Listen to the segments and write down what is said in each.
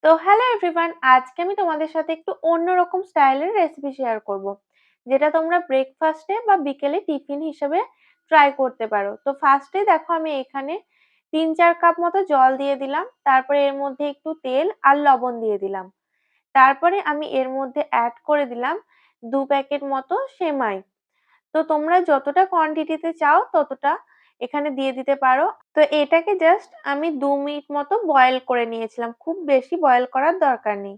তো hello everyone, আজকে আমি তোমাদের সাথে একটু অন্যরকম স্টাইলের রেসিপি শেয়ার করব, যেটা তোমরা ব্রেকফাস্টে বা বিকেলে টিফিন হিসেবে ট্রাই করতে পারো। তো ফার্স্টে দেখো আমি এখানে 3-4 কাপ মতো জল দিয়ে দিলাম, তারপরে এর মধ্যে একটু তেল আর লবণ দিয়ে দিলাম। তারপরে আমি এর মধ্যে অ্যাড করে দিলাম 2 প্যাকেট মতো সেমাই। তো তোমরা যতটা কোয়ান্টিটিতে চাও ততটা এখানে দিয়ে দিতে পারো। তো এটাকে জাস্ট আমি 2 মিনিট মতো বয়েল করে নিয়েছিলাম, খুব বেশি বয়েল করার দরকার নেই।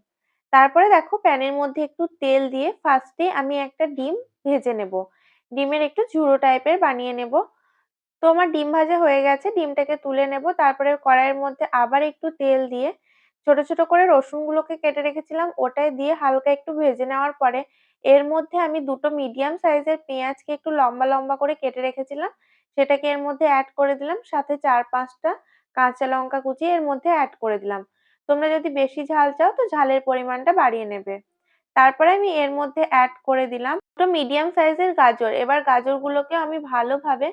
তারপরে দেখো প্যানের মধ্যে একটু তেল দিয়ে ফার্স্টে আমি একটা ডিম ভেজে নেব, ডিমের একটু ঝুড়ো টাইপের বানিয়ে নেব। তো আমার ডিম ভাজা হয়ে গেছে, ডিমটাকে তুলে নেব। তারপরে কড়াইয়ের মধ্যে আবার একটু তেল দিয়ে ছোট ছোট করে রসুনগুলোকে কেটে রেখেছিলাম ওটাই দিয়ে হালকা একটু ভেজে নেওয়ার পরে এর মধ্যে আমি দুটো মিডিয়াম সাইজের পেঁয়াজকে একটু লম্বা লম্বা করে কেটে রেখেছিলাম সেটাকে এর মধ্যে অ্যাড করে দিলাম, সাথে 4-5টা কাঁচা লঙ্কা কুচিয়ে এর মধ্যে অ্যাড করে দিলাম। তোমরা যদি বেশি ঝাল চাও তো ঝালের পরিমাণটা বাড়িয়ে নেবে। তারপরে আমি এর মধ্যে অ্যাড করে দিলাম দুটো মিডিয়াম সাইজের গাজর। এবার গাজরগুলোকে আমি ভালোভাবে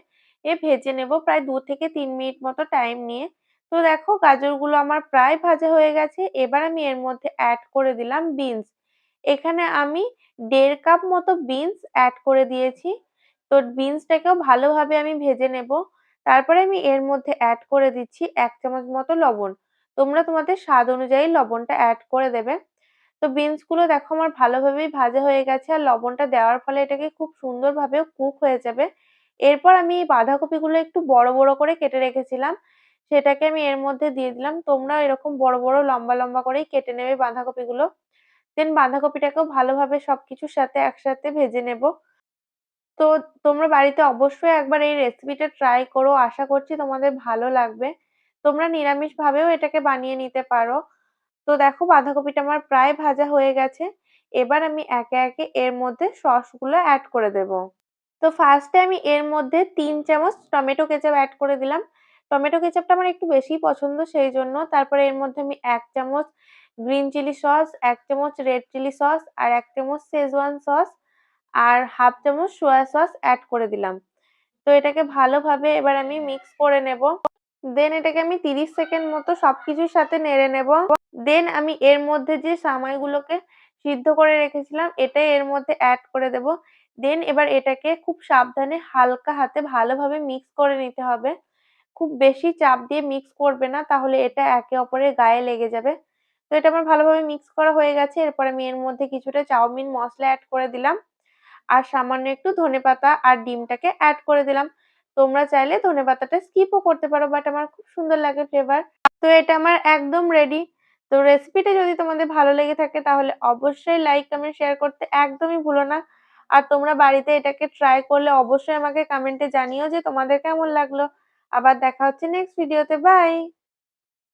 ভেজে নেব প্রায় 2 থেকে 3 মিনিট মতো টাইম নিয়ে। তো দেখো গাজরগুলো আমার প্রায় ভাজা হয়ে গেছে। এবার আমি এর মধ্যে অ্যাড করে দিলাম বিনস। এখানে আমি 1.5 কাপ মতো বিনস অ্যাড করে দিয়েছি। তো বিনসটাকেও ভালোভাবে আমি ভেজে নেব। তারপরে আমি এর মধ্যে অ্যাড করে দিচ্ছি 1 চামচ মতো লবণ। তোমরা তোমাদের স্বাদ অনুযায়ী লবণটা অ্যাড করে দেবে। তো বিনস গুলো দেখো আমার ভালোভাবেই ভাজা হয়ে গেছে, আর লবণটা দেওয়ার ফলে এটাকে খুব সুন্দরভাবে কুক হয়ে যাবে। এরপর আমি এই বাঁধাকপিগুলো একটু বড় বড় করে কেটে রেখেছিলাম, সেটাকে আমি এর মধ্যে দিয়ে দিলাম। তোমরা এরকম বড় বড় লম্বা লম্বা করেই কেটে নেবে বাঁধাকপিগুলো। দেন বাঁধাকপিটাকেও ভালোভাবে সবকিছুর সাথে একসাথে ভেজে নেব। তো তোমরা বাড়িতে অবশ্যই একবার এই রেসিপিটা ট্রাই করো, আশা করছি তোমাদের ভালো লাগবে। তোমরা নিরামিষ ভাবেও এটাকে বানিয়ে নিতে পারো। তো দেখো বাঁধাকপিটা আমার প্রায় ভাজা হয়ে গেছে। এবার আমি একে একে এর মধ্যে সসগুলো অ্যাড করে দেব। তো ফার্স্টে আমি এর মধ্যে 3 চামচ টমেটো কেচাপ অ্যাড করে দিলাম। টমেটো কেচাপটা আমার একটু বেশিই পছন্দ সেই জন্য। তারপরে এর মধ্যে আমি 1 চামচ গ্রিন চিলি সস, 1 চামচ রেড চিলি সস আর 1 চামচ শেজওয়ান সস আর 1/2 চামচ সোয়া সস অ্যাড করে দিলাম। তো এটাকে ভালোভাবে এবার আমি মিক্স করে নেব। দেন এটাকে আমি 30 সেকেন্ড মতো সবকিছুর সাথে নেড়ে নেব। দেন আমি এর মধ্যে যে সামাইগুলোকে সিদ্ধ করে রেখেছিলাম এটাই এর মধ্যে অ্যাড করে দেব। দেন এবার এটাকে খুব সাবধানে হালকা হাতে ভালোভাবে মিক্স করে নিতে হবে। খুব বেশি চাপ দিয়ে মিক্স করবে না, তাহলে এটা একে অপরের গায়ে লেগে যাবে। তো এটা আমার ভালোভাবে মিক্স করা হয়ে গেছে। এরপর আমি এর মধ্যে কিছুটা চাউমিন মসলা অ্যাড করে দিলাম আর সামান্য একটু ধনেপাতা আর ডিমটাকে অ্যাড করে দিলাম। তোমরা চাইলে ধনেপাতাটা স্কিপও করতে পারো, বাট আমার খুব সুন্দর লাগে ফ্লেভার। তো এটা আমার একদম রেডি। তো রেসিপিটা যদি তোমাদের ভালো লেগে থাকে তাহলে অবশ্যই লাইক, কমেন্ট, শেয়ার করতে একদমই ভুলো না। আর তোমরা বাড়িতে এটাকে ট্রাই করলে অবশ্যই আমাকে কমেন্টে জানিও যে তোমাদের কেমন লাগলো। আবার দেখা হচ্ছে নেক্সট ভিডিওতে। বাই।